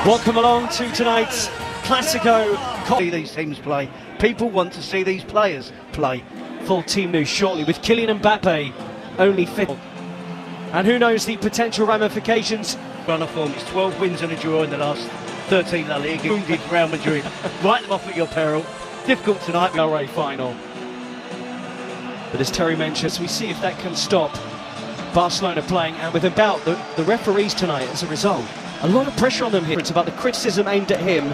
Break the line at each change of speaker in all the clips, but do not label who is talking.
Welcome along to tonight's Classico.
See these teams play. People want to see these players play.
Full team news shortly with Kylian Mbappe only fit. And who knows the potential ramifications.
Run of form, it's 12 wins and a draw in the last 13 La Liga. Wounded Real Madrid. Write them off at your peril. Difficult tonight.
LA final. But as Terry mentions, we see if that can stop Barcelona playing, and with about the referees tonight as a result. A lot of pressure on them here. It's about the criticism aimed at him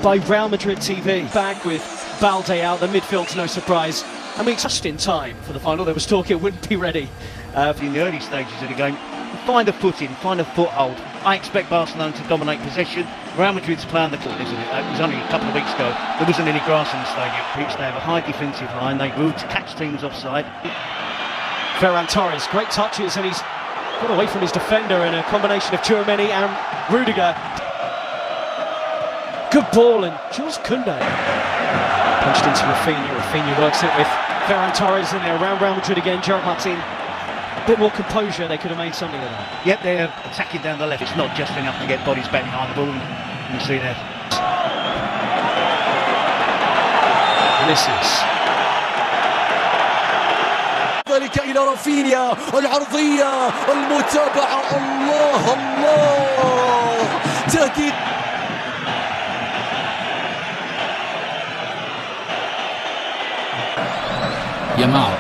by Real Madrid TV. Back with Balde out, the midfield's no surprise. And we just in time for the final. There was talk it wouldn't be ready.
In the early stages of the game, find a footing, find a foothold. I expect Barcelona to dominate possession. Real Madrid's playing the court, isn't it? It was only a couple of weeks ago. There wasn't any grass in the stadium. They have a high defensive line. They will catch teams offside.
Ferran Torres, great touches, and he's got away from his defender in a combination of Tchouaméni and Rudiger. Good ball, and Jules Koundé punched into Rafinha. Rafinha works it with Ferran Torres in there around Real Madrid again. Gerard Martin, a bit more composure, they could have made something of that.
Yep, they're attacking down the left. It's not just enough to get bodies back behind the ball. You see there.
Vinicius.
ذلك إلى رافينيا، العرضية، المتابعة، الله الله، تهديد.
Yamal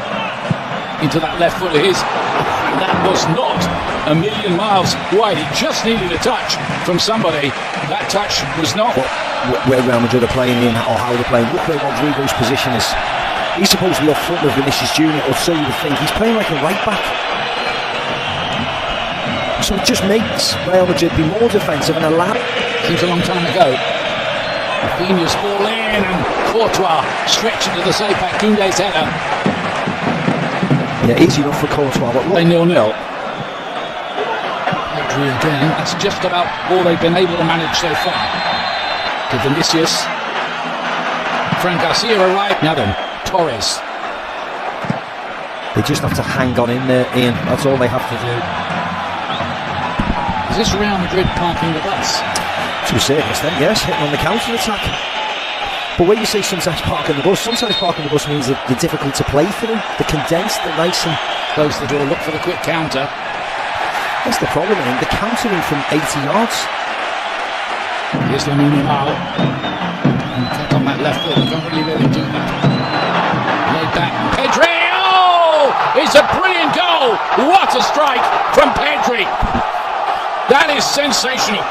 into that left foot of his. That was not a million miles wide. He just needed a touch from somebody. That touch was not.
Where Real Madrid are playing in, or how they're playing. Look where Rodrigo's position is. He's supposed to be off front with Vinicius Junior, or so you would think. He's playing like a right back. So it just makes Real Madrid be more defensive and allow.
Seems a long time ago. Rafinha's ball in, and Courtois stretched into the safe back. Koundé's header.
Yeah, easy enough for Courtois, but
They 0-0. Madrid again. That's just about all they've been able to manage so far. To Vinicius. Fran Garcia arrived. Now then, Torres.
they just have to hang on in there, Ian. That's all they have to do.
Is this Real Madrid parking the bus?
To a certain extent, yes, hitting on the counter-attack. But when you say sometimes parking the bus, sometimes parking the bus means that they're difficult to play for them. They're condensed, they're nice and...
Close the door, look for the quick counter.
That's the problem, Ian. They're countering from 80 yards.
Here's Lamine Yamal. Cut on that left foot, they can't really do that. Laid back, Pedri! Oh! It's a brilliant goal! What a strike from Pedri! That is sensational.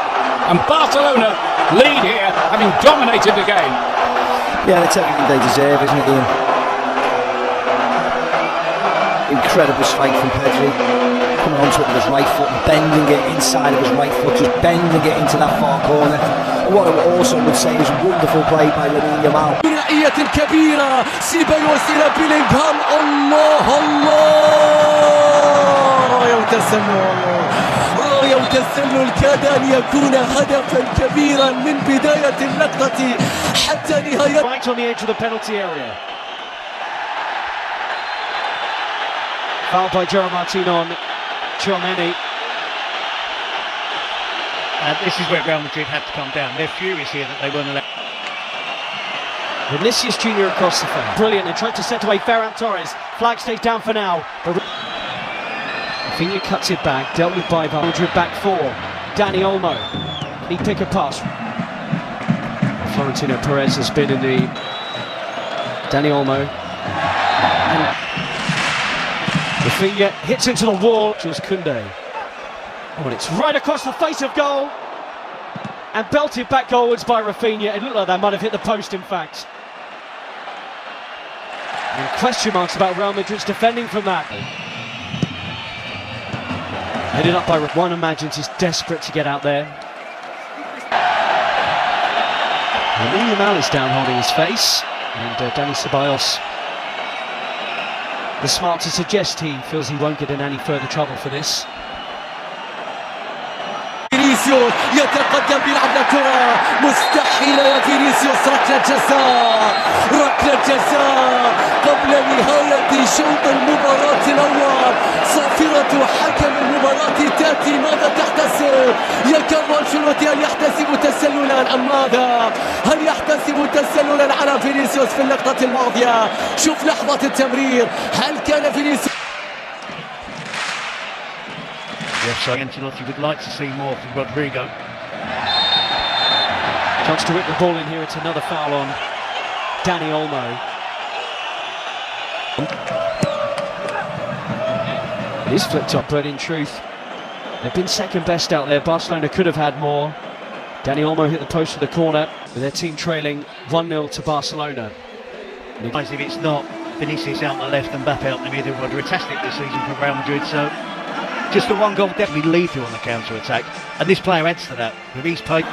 And Barcelona lead here, having dominated the game.
Yeah, that's everything they deserve, isn't it, Ian? Incredible strike from Pedri. Coming onto it with his right foot and bending it inside of his right foot, just bending it into that far corner. And what I also would say is wonderful play by Lamine Yamal.
ثنائية كبيرة، سيبايوس إلى بيلينغهام، الله الله، راية وتسلل، راية وتسلل كاد أن يكون هدفا كبيرا من بداية اللقطة حتى نهاية.
Right on the edge of the penalty area. Fouled by Gerard Martin on Tchouaméni.
And this is where Real Madrid had to come down. They're furious here that they weren't allowed.
Vinicius Junior across the field. Brilliant, they tried to set away Ferran Torres. Flag stays down for now. Rafinha cuts it back, dealt with by Madrid back four. Dani Olmo. Can he pick a pass? Florentino Perez has been in the... Dani Olmo. And Rafinha hits into the wall. Jules Koundé. Oh, and it's right across the face of goal. And belted back goalwards by Rafinha. It looked like that might have hit the post, in fact. And question marks about Real Madrid's defending from that. Headed up by one imagines he's desperate to get out there. Lamine Yamal is down holding his face, and Dani Ceballos is smart to suggest he feels he won't get in any further trouble for this.
فينيسيوس يتقدم بيلعب الكرة مستحيلة يا فينيسيوس، ركلة جزاء، ركلة جزاء قبل نهاية شوط المباراة الأول. صافرة حكم المباراة تأتي، ماذا تحتسب؟ يكاد أنشيلوتي أن يحتسب تسلل الآن أم ماذا؟ هل يحتسب التسلل على فينيسيوس في اللقطة الماضية؟ شوف لحظة التمرير، هل كان فينيسيوس؟
Yes, so Ancelotti would like to see more from Rodrigo.
Chance to whip the ball in here. It's another foul on Dani Olmo. It is flicked up, but in truth, they've been second best out there. Barcelona could have had more. Dani Olmo hit the post for the corner, with their team trailing 1-0 to Barcelona.
If it's not Vinicius out on the left and Mbappe out in the middle, fantastic this season for Real Madrid. So just the one goal definitely lethal on the counter-attack, and this player adds to that with his pace.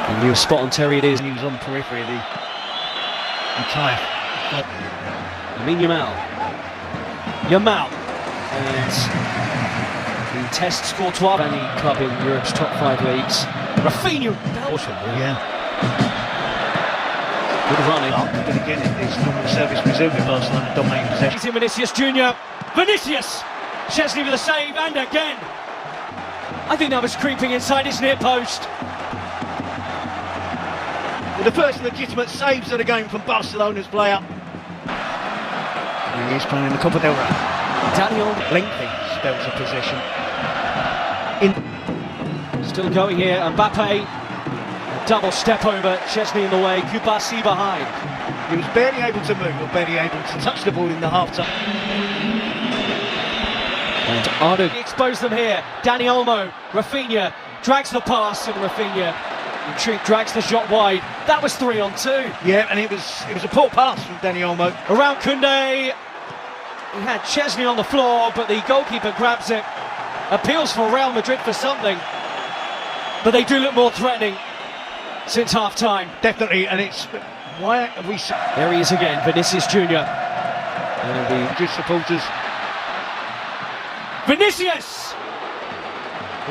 And you were spot on, Terry. It is.
He was on the periphery of the entire.
Lamine Yamal, and he tests Courtois, any club in Europe's top 5 leagues. Rafinha, Belgium,
Yeah.
good running.
But again, it's normal service resumed with Barcelona dominating possession.
He's in Vinicius Junior. Vinicius, Chesney with a save, and again. I think that was creeping inside his near post.
Well, the first legitimate saves of the game from Barcelona's player. He is playing in the Copa del Rey.
Daniel
Lengthy spells of possession.
still going here. Mbappe, a double step over. Chesney in the way. Kubasi behind.
He was barely able to move, or barely able to touch the ball in the half-time.
And Ardo exposed them here. Dani Olmo, Rafinha drags the pass, and Rafinha in truth drags the shot wide. That was 3-on-2.
Yeah, and it was a poor pass from Dani Olmo.
Around Koundé, he had Chesney on the floor, but the goalkeeper grabs it. Appeals for Real Madrid for something, but they do look more threatening since half-time.
Definitely, and it's why have we?
There he is again, Vinicius Junior. And it'll be
Madrid supporters.
Vinicius!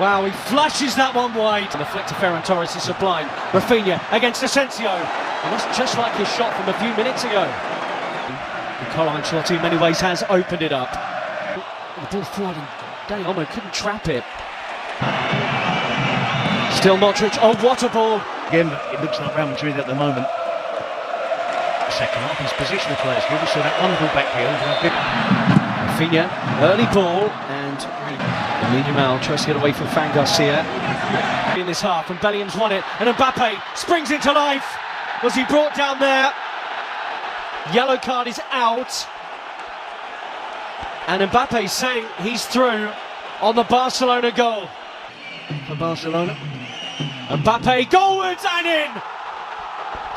Wow, he flashes that one wide. And the flick to Ferran Torres is sublime. Rafinha against Asensio. And that's just like his shot from a few minutes ago. Carlo Ancelotti in many ways has opened it up. The ball forward and Dani Olmo couldn't trap it. Still Modric. Oh, what a ball!
Again, it looks like Real Madrid at the moment. Second half, his positional players good. We saw that wonderful back heel.
Rafinha, early ball, and Lamine Yamal tries to get away from Fran Garcia in this half, and Bellingham's won it, and Mbappe springs into life. Was he brought down there? Yellow card is out, and Mbappe saying he's through on the Barcelona goal.
For Barcelona.
Mbappe goalwards and in!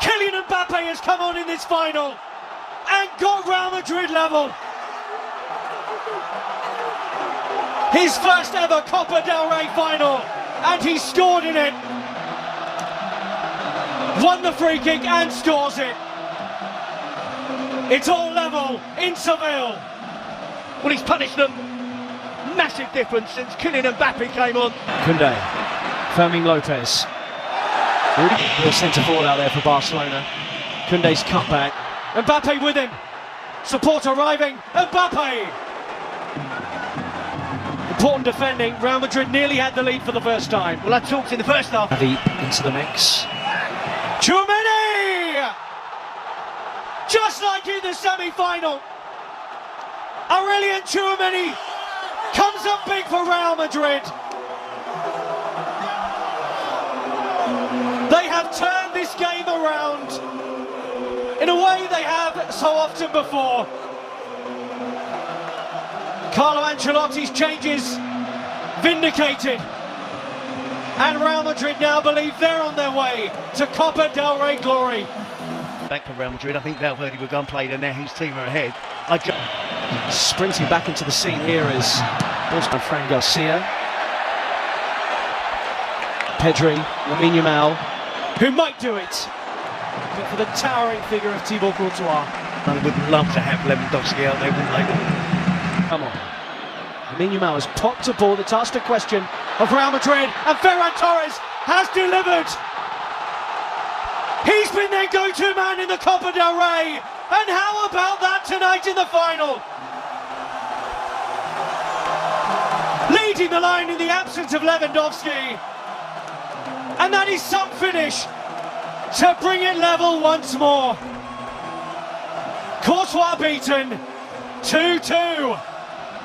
Kylian Mbappe has come on in this final and got Real Madrid level. His first ever Copa del Rey final, and he scored in it. Won the free kick and scores it. It's all level in Seville.
Well, he's punished them. Massive difference since Kylian Mbappe came on.
Koundé, Fermin Lopez. Real centre forward out there for Barcelona. Koundé's cut back. Mbappe with him. Support arriving. Mbappe! Important defending. Real Madrid nearly had the lead for the first time.
Well, I talked in the first half.
Into the mix. Tchouaméni! Just like in the semi-final. Aurelien Tchouaméni comes up big for Real Madrid. They have turned this game around in a way they have so often before. Carlo Ancelotti's changes vindicated, and Real Madrid now believe they're on their way to Copa del Rey glory.
Back for Real Madrid. I think Valverde were gun played, and now his team are ahead.
Sprinting back into the scene here is Bosman Fran Garcia, Pedri, Lamine Yamal, who might do it, but for the towering figure of Thibaut Courtois.
I would love to have Lewandowski out there, wouldn't they?
Come on. Lamine Yamal has popped a ball that's asked a question of Real Madrid, and Ferran Torres has delivered. He's been their go-to man in the Copa del Rey, and how about that tonight in the final? Leading the line in the absence of Lewandowski, And that is some finish to bring it level once more. Courtois beaten, 2-2.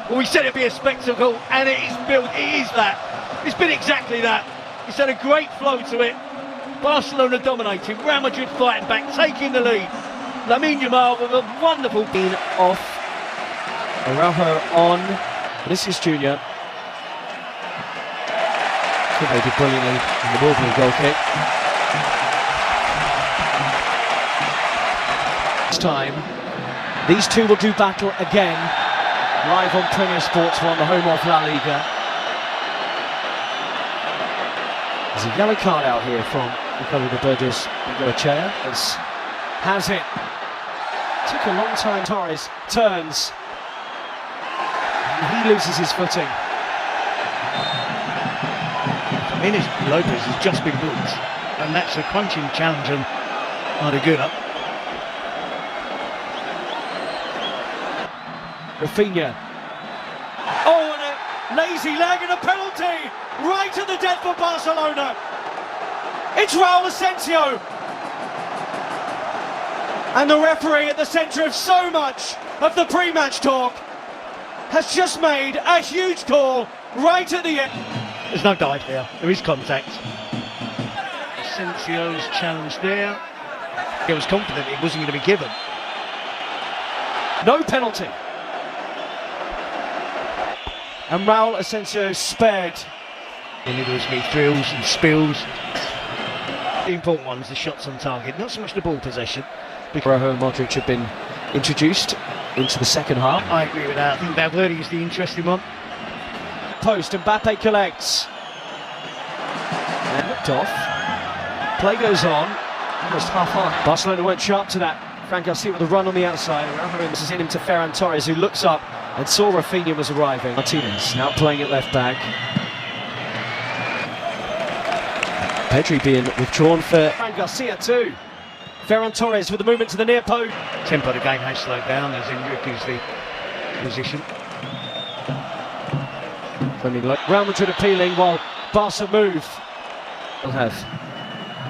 Well, we said it'd be a spectacle, and it is built. It is that. It's been exactly that. It's had a great flow to it. Barcelona dominating, Real Madrid fighting back, taking the lead. Lamine Yamal with a wonderful
Been off. Araujo on. Vinicius Junior. They did brilliantly in the wobbly goal kick. This time, these two will do battle again. Live on Premier Sports 1, the home of La Liga. There's a yellow card out here from Ricardo de Burgos Bengoechea. Has it. Took a long time. Torres turns. And he loses his footing.
Jimenez Lopez has just been booked, and that's a crunching challenge and Araguna.
Rafinha. Oh, and a lazy leg and a penalty right at the death for Barcelona. It's Raul Asensio. And the referee at the centre of so much of the pre-match talk has just made a huge call right at the end.
There's no dive there, there is contact. Asensio's challenge there. He was confident it wasn't going to be given.
No penalty. And Raul Asensio spared.
And there was any thrills and spills. The important ones, the shots on target, not so much the ball possession.
Araujo and Modric have been introduced into the second half.
I agree with that. I think Valverde is the interesting one.
Post, Mbappe collects. And looked off. Play goes on. Almost half-half. Barcelona went sharp to that. Fran Garcia with a run on the outside. Araujo is in him to Ferran Torres, who looks up and saw Rafinha was arriving. Martinez now playing at left back. Pedri being withdrawn for Fran Garcia too. Ferran Torres with the movement to the near post.
Tempo of the game has slowed down as Enrique is the position.
Real Madrid appealing while Barca move. He'll have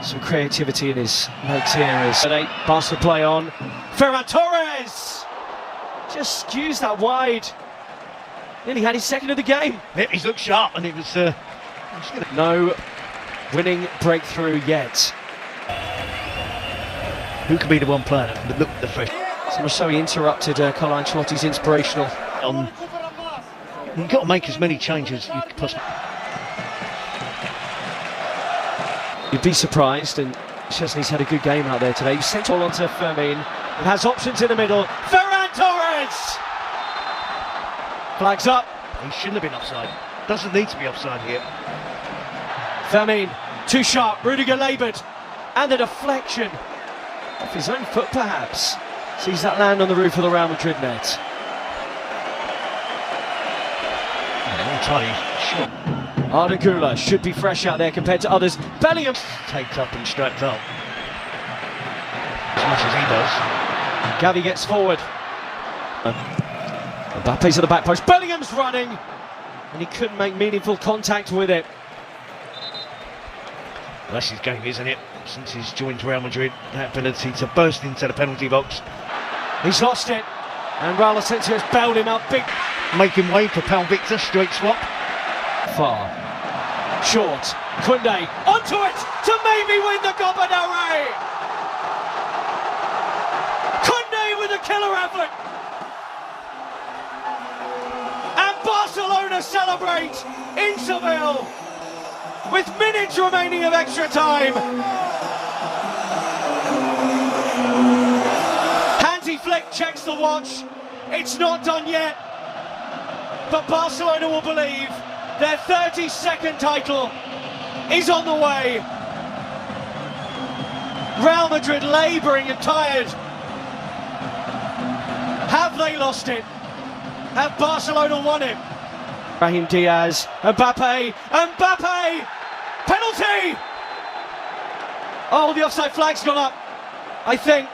some creativity in his legs here as Barca play on. Ferran Torres just skews that wide. Nearly had his second of the game.
Yep, he's looked sharp and it was
no winning breakthrough yet.
Who could be the one player that would look at the fresh?
So much so he interrupted Carlo Ancelotti's inspirational.
You've got to make as many changes as you could possibly.
You'd be surprised, and Chesney's had a good game out there today. He's sent all onto Fermin. He has options in the middle. Ferran Torres! Flags up.
He shouldn't have been offside. Doesn't need to be offside here.
Fermin, too sharp. Rudiger laboured. And a deflection. Off his own foot, perhaps. Sees that land on the roof of the Real Madrid net.
Entirely sure.
Arda should be fresh out there compared to others. Bellingham
Taped up and strapped up. As much as he does.
Gavi gets forward. Mbappe's at the back post. Bellingham's running. And he couldn't make meaningful contact with it.
Well, that's his game, isn't it? Since he's joined Real Madrid, that ability to burst into the penalty box.
He's lost it. And Raul Asensio's bailed him out big.
Making way for Pal Victor, straight swap.
Far. Short. Koundé onto it to maybe win the Copa del Rey. Koundé with a killer effort. And Barcelona celebrate in Seville with minutes remaining of extra time. Hansi Flick checks the watch. It's not done yet. But Barcelona will believe their 32nd title is on the way. Real Madrid labouring and tired. Have they lost it? Have Barcelona won it? Brahim Diaz, Mbappe, penalty! Oh, the offside flag's gone up, I think.